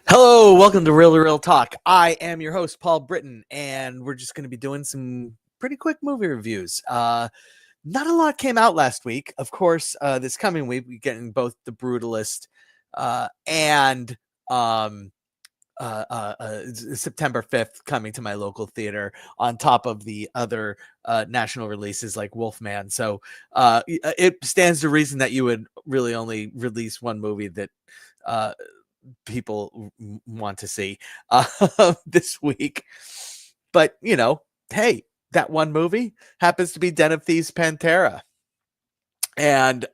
Hello, welcome to Real Talk. I am your host, Paul Britton, and we're just going to be doing some pretty quick movie reviews. Not a lot came out last week. Of course, this coming week, we're getting both The Brutalist and September 5th coming to my local theater on top of the other national releases like Wolfman. So it stands to reason that you would really only release one movie that people want to see this week. But, hey, that one movie happens to be Den of Thieves Pantera. And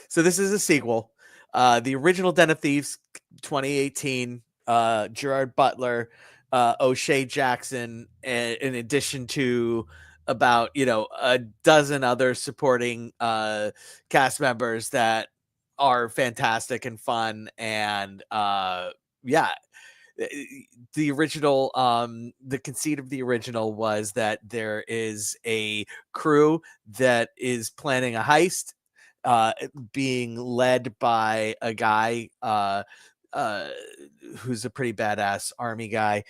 so this is a sequel. The original Den of Thieves, 2018, Gerard Butler, O'Shea Jackson, in addition to about a dozen other supporting cast members that are fantastic and fun. And yeah, the original the conceit of the original was that there is a crew that is planning a heist, being led by a guy who's a pretty badass army guy,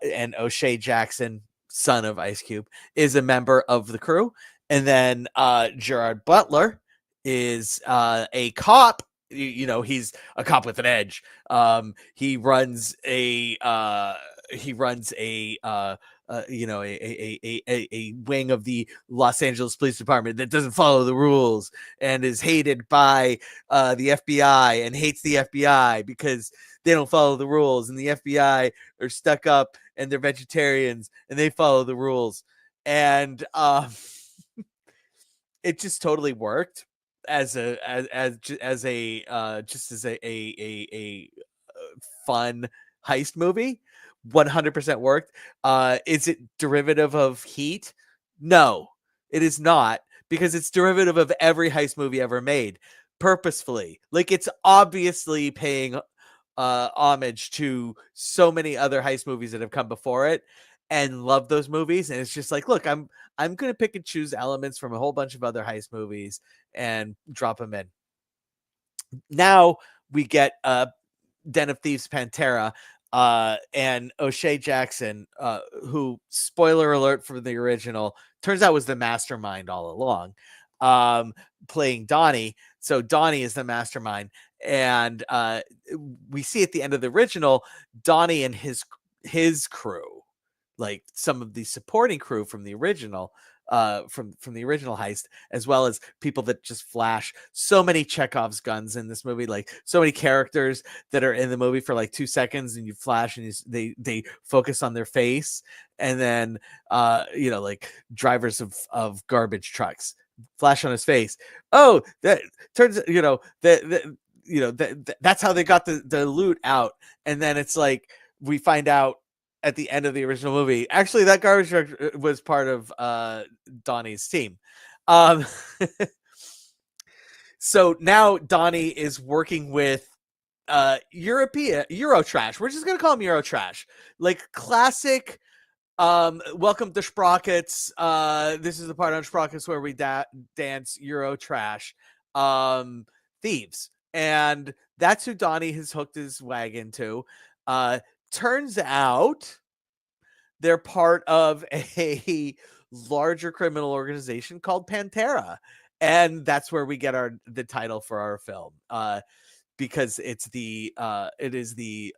and O'Shea Jackson, son of Ice Cube, is a member of the crew. And then Gerard Butler is a cop. He's a cop with an edge. He runs a a wing of the Los Angeles Police Department that doesn't follow the rules and is hated by the FBI and hates the FBI because they don't follow the rules, and the FBI are stuck up and they're vegetarians and they follow the rules. And it just totally worked as a fun heist movie. 100% worked. Is it derivative of Heat? No, it is not, because it's derivative of every heist movie ever made, purposefully. Like, it's obviously paying homage to so many other heist movies that have come before it, and love those movies. And it's just like, look, I'm gonna pick and choose elements from a whole bunch of other heist movies and drop them in. Now we get Den of Thieves Pantera, and O'Shea Jackson, who, spoiler alert for the original, turns out was the mastermind all along, playing Donnie. So Donnie is the mastermind, and we see at the end of the original, Donnie and his crew, like some of the supporting crew from the original, from the original heist, as well as people that just flash so many Chekhov's guns in this movie, like so many characters that are in the movie for like 2 seconds, and you flash and they focus on their face. And then like drivers of garbage trucks flash on his face. Oh, that turns that's how they got the loot out. And then it's like, we find out at the end of the original movie, actually, that garbage truck was part of Donnie's team. So now Donnie is working with Eurotrash. We're just gonna call him Eurotrash, like classic. Welcome to Sprockets. This is the part on Sprockets where we dance Eurotrash thieves, and that's who Donnie has hooked his wagon to. Turns out they're part of a larger criminal organization called Pantera, and that's where we get the title for our film, because it is the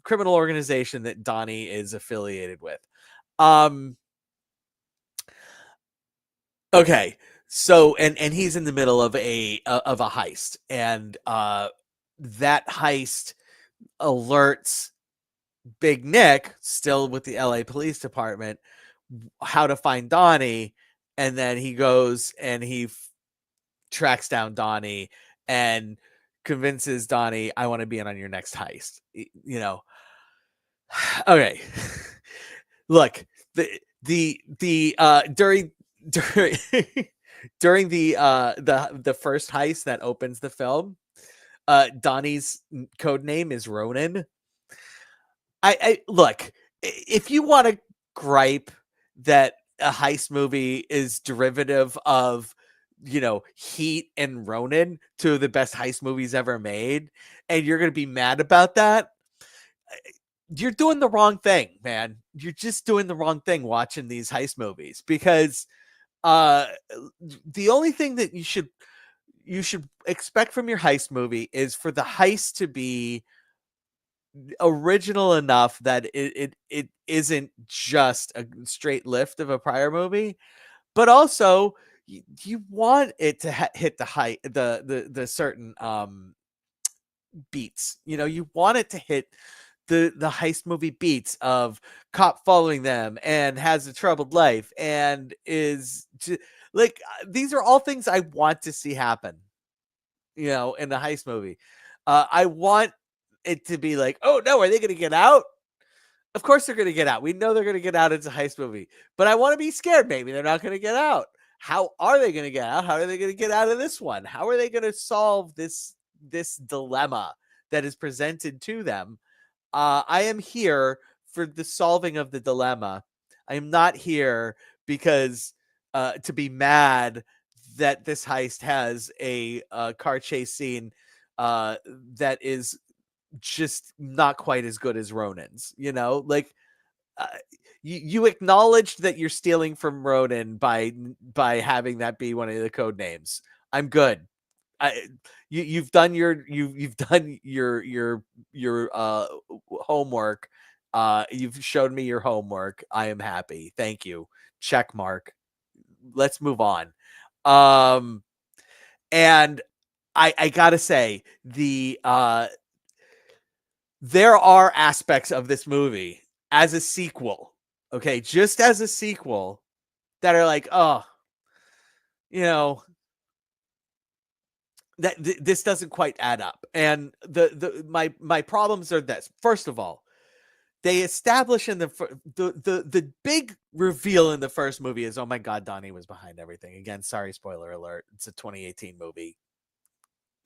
criminal organization that Donnie is affiliated with. Okay, so and he's in the middle of a heist, and that heist alerts Big Nick, still with the LA Police Department, how to find Donnie. And then he goes and he tracks down Donnie and convinces Donnie, I want to be in on your next heist. Okay. Look, during during the first heist that opens the film, Donnie's code name is Ronin. I look, if you want to gripe that a heist movie is derivative of Heat and Ronin, two of the best heist movies ever made, and you're gonna be mad about that, you're doing the wrong thing, man. You're just doing the wrong thing watching these heist movies because uh the only thing that you should expect from your heist movie is for the heist to be original enough that it isn't just a straight lift of a prior movie, but also you want it to hit the height the certain beats. You want it to hit the heist movie beats of cop following them and has a troubled life and like these are all things I want to see happen, in the heist movie. I want it to be like, oh no, are they going to get out? Of course they're going to get out. We know they're going to get out. It's a heist movie, but I want to be scared. Maybe they're not going to get out. How are they going to get out? How are they going to get out of this one? How are they going to solve this dilemma that is presented to them? I am here for the solving of the dilemma. I am not here because to be mad that this heist has a car chase scene that is just not quite as good as Ronan's. Like uh, you acknowledged that you're stealing from Ronan by having that be one of the code names. I'm good. I you've done you've done your homework. You've showed me your homework. I am happy. Thank you. Check mark. Let's move on. Um and I gotta say there are aspects of this movie as a sequel, okay, just as a sequel that are like, oh, you know, that this doesn't quite add up. And my problems are this. First of all, they establish in the big reveal in the first movie is, oh my god, Donnie was behind everything. Again, sorry, spoiler alert. It's a 2018 movie.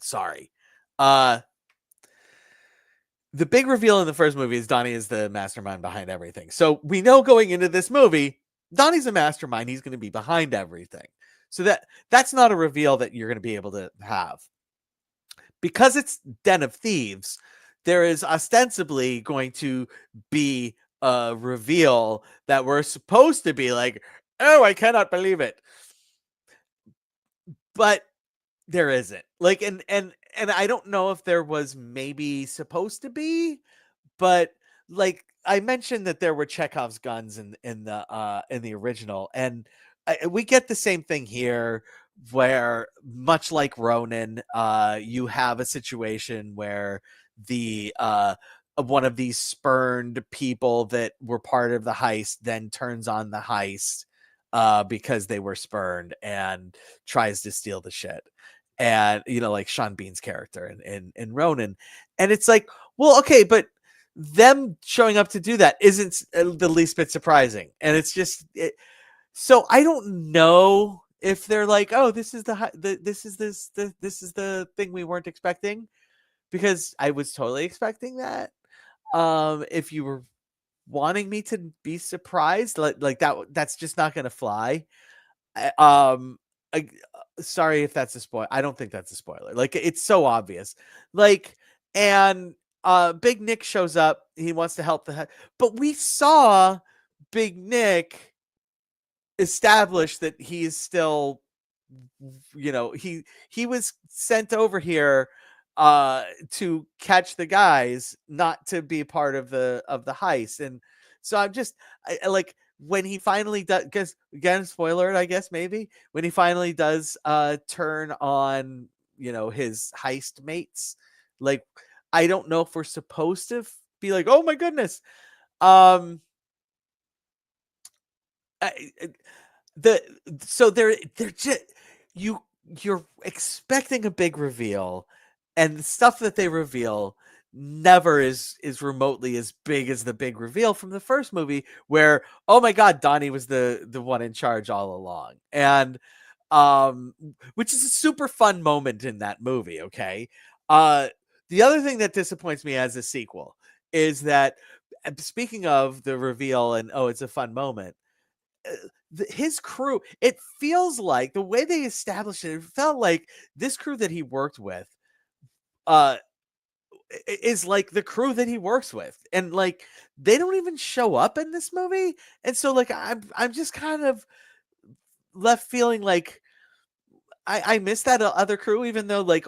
Sorry. Uh the big reveal in the first movie is Donnie is the mastermind behind everything. So we know going into this movie, Donnie's a mastermind. He's going to be behind everything. So that's not a reveal that you're going to be able to have. Because it's Den of Thieves, there is ostensibly going to be a reveal that we're supposed to be like, oh, I cannot believe it. But there isn't. Like, and I don't know if there was maybe supposed to be, but like I mentioned that there were Chekhov's guns in the original, and we get the same thing here, where much like Ronin, you have a situation where the one of these spurned people that were part of the heist then turns on the heist because they were spurned and tries to steal the shit. And like Sean Bean's character in Ronin. And it's like, well, okay, but them showing up to do that isn't the least bit surprising. And it's just so I don't know if they're like, oh, this is this is the thing we weren't expecting, because I was totally expecting that. If you were wanting me to be surprised, like that's just not going to fly. Um, I, sorry if that's a spoiler. I don't think that's a spoiler. Like, it's so obvious. Like, and Big Nick shows up. He wants to help but we saw Big Nick establish that he is still, he was sent over here to catch the guys, not to be part of the heist. And so like when he finally does, because again, spoiler, I guess, maybe when he finally does turn on his heist mates, like I don't know if we're supposed to be like, oh my goodness. um I, the so they're just you're expecting a big reveal, and the stuff that they reveal never is remotely as big as the big reveal from the first movie, where, oh my god, Donnie was the one in charge all along. And which is a super fun moment in that movie. Okay. uh the other thing that disappoints me as a sequel is that, speaking of the reveal and, oh, it's a fun moment, his crew, it feels like the way they established it felt like this crew that he worked with uh is like the crew that he works with, and like they don't even show up in this movie, and so like I'm just kind of left feeling like I missed that other crew, even though like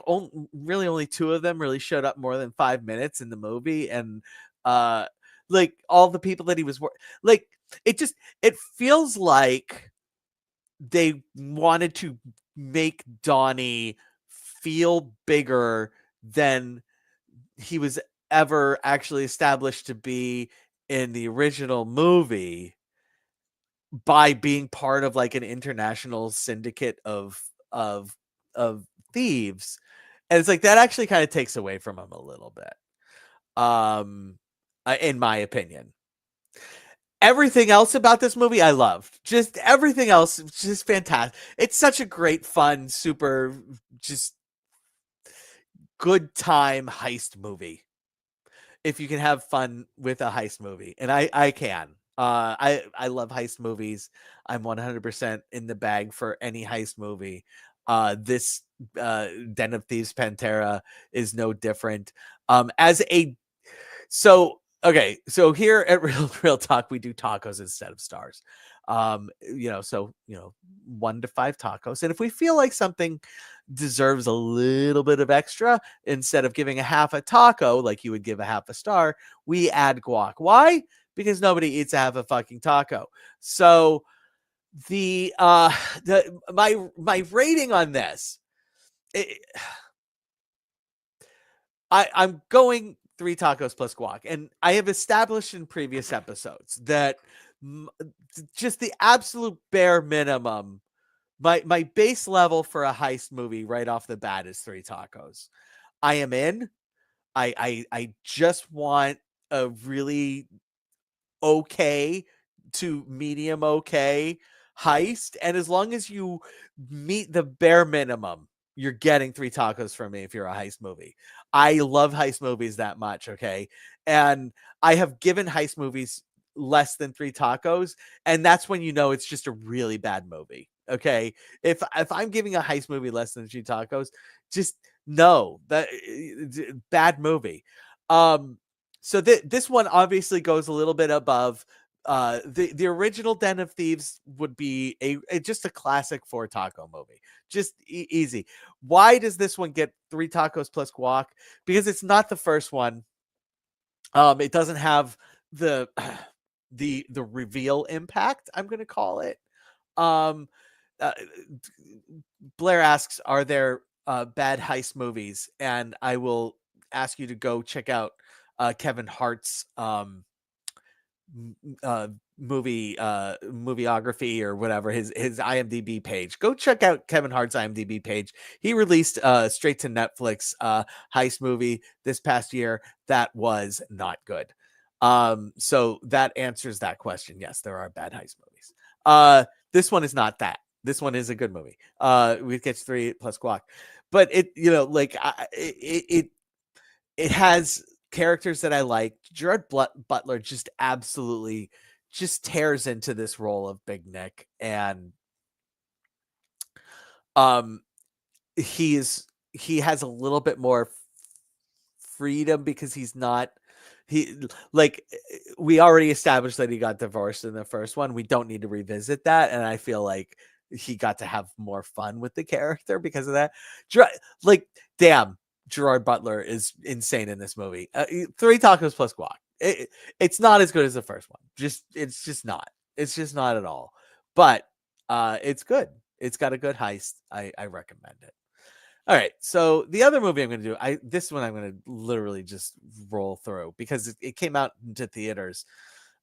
really only two of them really showed up more than 5 minutes in the movie, and uh like all the people that he was like it just it feels like they wanted to make Donnie feel bigger than he was ever actually established to be in the original movie by being part of like an international syndicate of of thieves. And it's like that actually kind of takes away from him a little bit. In my opinion. Everything else about this movie I loved. Just everything else just fantastic. It's such a great fun, super just good time heist movie. If you can have fun with a heist movie, and I can. I love heist movies. I'm 100% in the bag for any heist movie. This Den of Thieves Pantera is no different. As a okay, so here at Real Talk we do tacos instead of stars. So 1 to 5 tacos, and if we feel like something deserves a little bit of extra, instead of giving a half a taco like you would give a half a star, we add guac. Why? Because nobody eats a half a fucking taco. So my rating on this, it, I'm going 3 tacos plus guac, and I have established in previous episodes that just the absolute bare minimum, my base level for a heist movie right off the bat is 3 tacos. I am in. I just want a really okay to medium okay heist, and as long as you meet the bare minimum, you're getting 3 tacos from me if you're a heist movie. I love heist movies that much, okay? And I have given heist movies less than 3 tacos, and that's when you know it's just a really bad movie. Okay? If I'm giving a heist movie less than 3 tacos, just no, that bad movie. So this one obviously goes a little bit above. The original Den of Thieves would be just a classic 4 taco movie, just easy. Why does this one get 3 tacos plus guac? Because it's not the first one. It doesn't have the the reveal impact, I'm going to call it. Um, uh, Blair asks, "Are there bad heist movies?" And I will ask you to go check out Kevin Hart's uh movieography or whatever, his IMDb page. Go check out Kevin Hart's IMDb page. He released straight to Netflix heist movie this past year that was not good. So that answers that question. Yes, there are bad heist movies. This one is not that. This one is a good movie. We gets 3 plus guac. But it has characters that I like. Gerard Butler just absolutely just tears into this role of Big Nick, and um he has a little bit more freedom because he's not he like we already established that he got divorced in the first one. We don't need to revisit that, and I feel like he got to have more fun with the character because of that. Like, damn, Gerard Butler is insane in this movie. 3 tacos plus guac. It's not as good as the first one. It's just not. It's just not at all. But it's good. It's got a good heist. I recommend it. All right. So the other movie I'm going to do, this one I'm going to literally just roll through because it came out into theaters.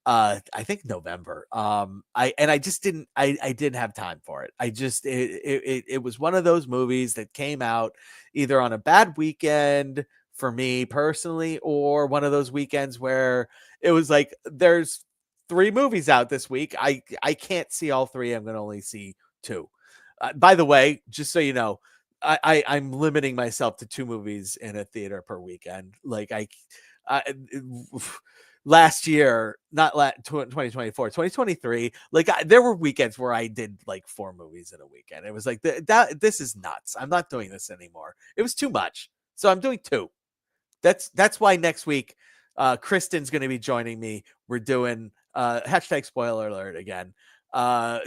I think November. I just I didn't have time for it. It was one of those movies that came out either on a bad weekend for me personally, or one of those weekends where it was like there's 3 movies out this week. I can't see all 3. I'm going to only see 2. By the way, just so you know, I'm limiting myself to 2 movies in a theater per weekend. Like last year, not 2024, 2023, like there were weekends where I did like 4 movies in a weekend. It was like that this is nuts. I'm not doing this anymore. It was too much. So I'm doing 2. that's why next week Kristen's going to be joining me. We're doing hashtag spoiler alert again.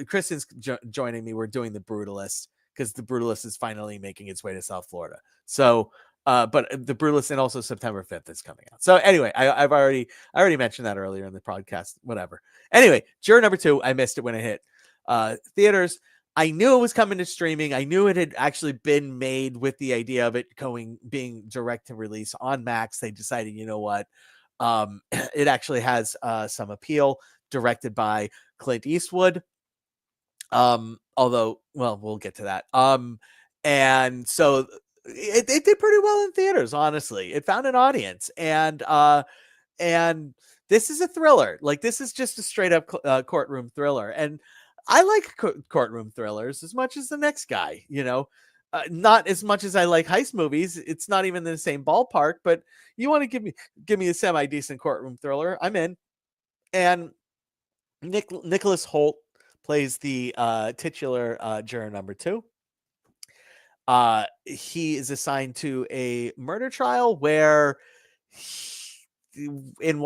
Kristen's joining me. We're doing The Brutalist because The Brutalist is finally making its way to South Florida. So but The Brutalist, and also September 5th is coming out. So anyway, I already mentioned that earlier in the podcast. Whatever. Anyway, Juror number 2, I missed it when it hit theaters. I knew it was coming to streaming. I knew it had actually been made with the idea of it being direct to release on Max. They decided, you know what, it actually has some appeal. Directed by Clint Eastwood. Although, well, we'll get to that. And so it did pretty well in theaters. Honestly, it found an audience, and this is a thriller. Like, this is just a straight up courtroom thriller, and I like courtroom thrillers as much as the next guy. Not as much as I like heist movies. It's not even in the same ballpark. But you want to give me a semi decent courtroom thriller, I'm in. And Nicholas Hoult plays the titular juror number 2. He is assigned to a murder trial where in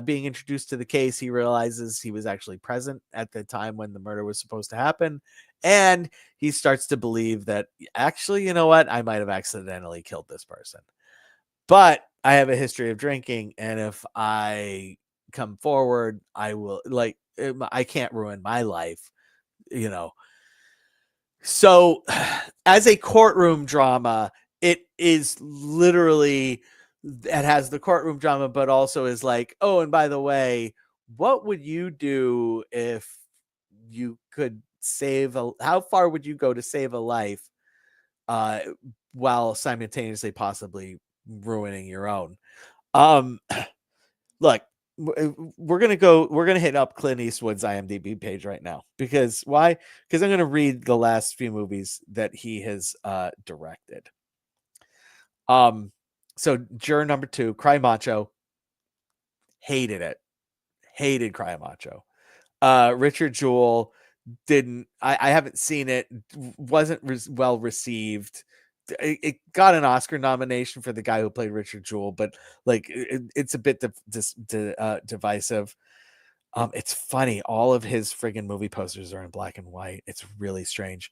being introduced to the case, he realizes he was actually present at the time when the murder was supposed to happen. And he starts to believe that, actually, you know what? I might have accidentally killed this person. But I have a history of drinking, and if I come forward, I will, I can't ruin my life. So as a courtroom drama, it is literally, it has the courtroom drama, but also is like, oh, and by the way, what would you do if you could how far would you go to save a life while simultaneously possibly ruining your own? Look, we're gonna hit up Clint Eastwood's IMDb page right now. Because why? Because I'm gonna read the last few movies that he has directed. So Juror number 2, Cry Macho. Hated it. Hated Cry Macho. Richard Jewell didn't. I haven't seen it. Wasn't well received. It got an Oscar nomination for the guy who played Richard Jewell, but like it's a bit divisive. It's funny. All of his friggin' movie posters are in black and white. It's really strange.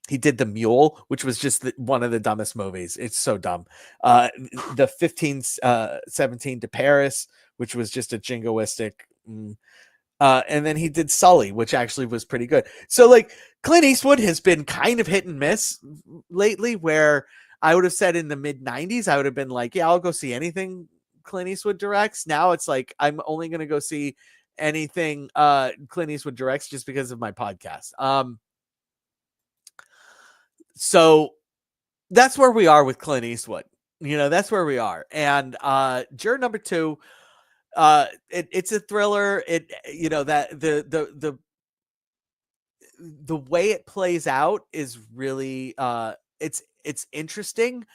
He did The Mule, which was just one of the dumbest movies. It's so dumb. The 1517 to Paris, which was just a jingoistic. And then he did Sully, which actually was pretty good. So, like, Clint Eastwood has been kind of hit and miss lately, where I would have said in the mid 90s, I would have been like, yeah, I'll go see anything Clint Eastwood directs. Now it's like, I'm only going to go see anything Clint Eastwood directs just because of my podcast. So that's where we are with Clint Eastwood. That's where we are. And Juror number 2, it's a thriller. That the way it plays out is really it's interesting,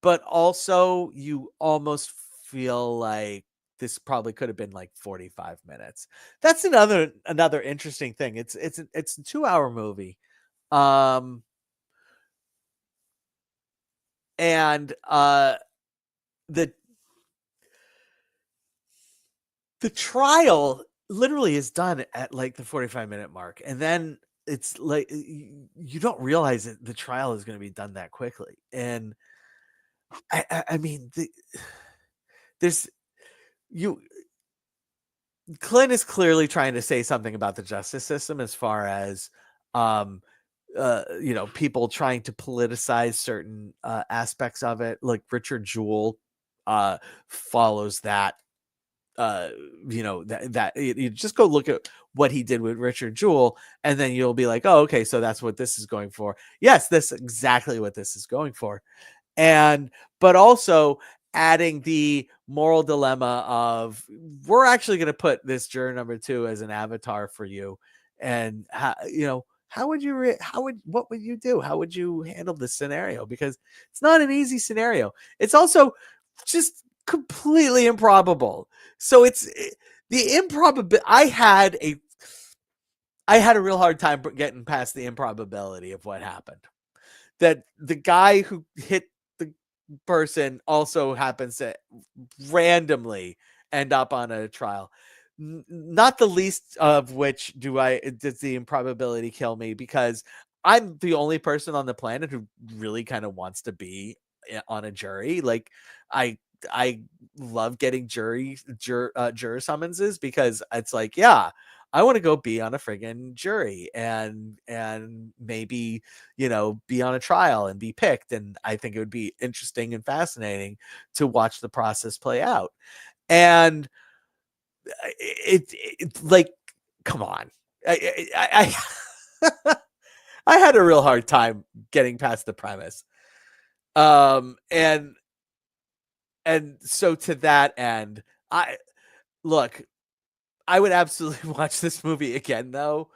but also you almost feel like this probably could have been like 45 minutes. That's another interesting thing. It's a 2-hour movie. And the trial literally is done at like the 45-minute mark, and then it's like you don't realize that the trial is going to be done that quickly. And I mean, there's you Clint is clearly trying to say something about the justice system, as far as people trying to politicize certain aspects of it. Like Richard Jewell follows that. That you just go look at what he did with Richard Jewell, and then you'll be like, oh, okay, so that's what this is going for. Yes, that's exactly what this is going for. But also adding the moral dilemma of, we're actually going to put this juror number 2 as an avatar for you. And what would you do? How would you handle this scenario? Because it's not an easy scenario. It's also just completely improbable. So it's the improbability. I had a real hard time getting past the improbability of what happened. That the guy who hit person also happens to randomly end up on a trial. Not the least of which does the improbability kill me, because I'm the only person on the planet who really kind of wants to be on a jury. Like, I I love getting juror summonses, because it's like, yeah, I want to go be on a friggin' jury and maybe, be on a trial and be picked. And I think it would be interesting and fascinating to watch the process play out. And it like, come on. I I had a real hard time getting past the premise. And so to that end, I look, I would absolutely watch this movie again, though.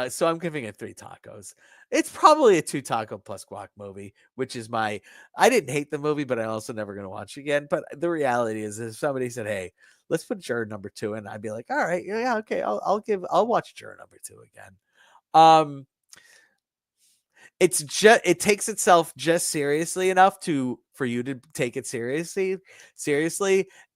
So I'm giving it 3 tacos. It's probably a 2 taco plus guac movie, which is my. I didn't hate the movie, but I'm also never going to watch it again. But the reality is, if somebody said, "Hey, let's put Juror number 2 in," I'd be like, "All right, yeah, okay, I'll watch Juror number 2 again." Um, it takes itself just seriously enough for you to take it seriously,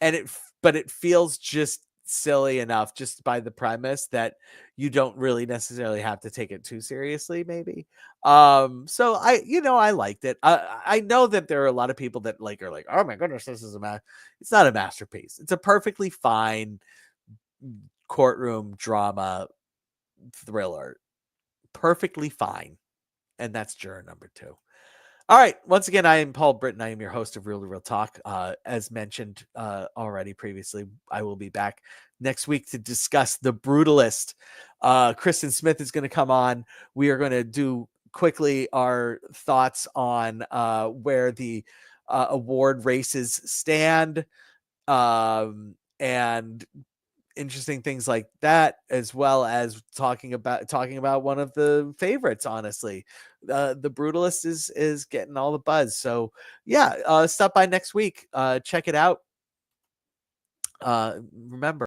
and but it feels just silly enough just by the premise that you don't really necessarily have to take it too seriously, maybe. So I liked it. I know that there are a lot of people that are like, oh my goodness, this is it's not a masterpiece. It's a perfectly fine courtroom drama thriller, perfectly fine. And that's Juror number 2. All right. Once again, I am Paul Britton. I am your host of Real to Real Talk. As mentioned already previously, I will be back next week to discuss The Brutalist. Kristen Smith is going to come on. We are going to do quickly our thoughts on where the award races stand, and interesting things like that, as well as talking about one of the favorites. Honestly, The Brutalist is getting all the buzz. So yeah, stop by next week, check it out. Remember,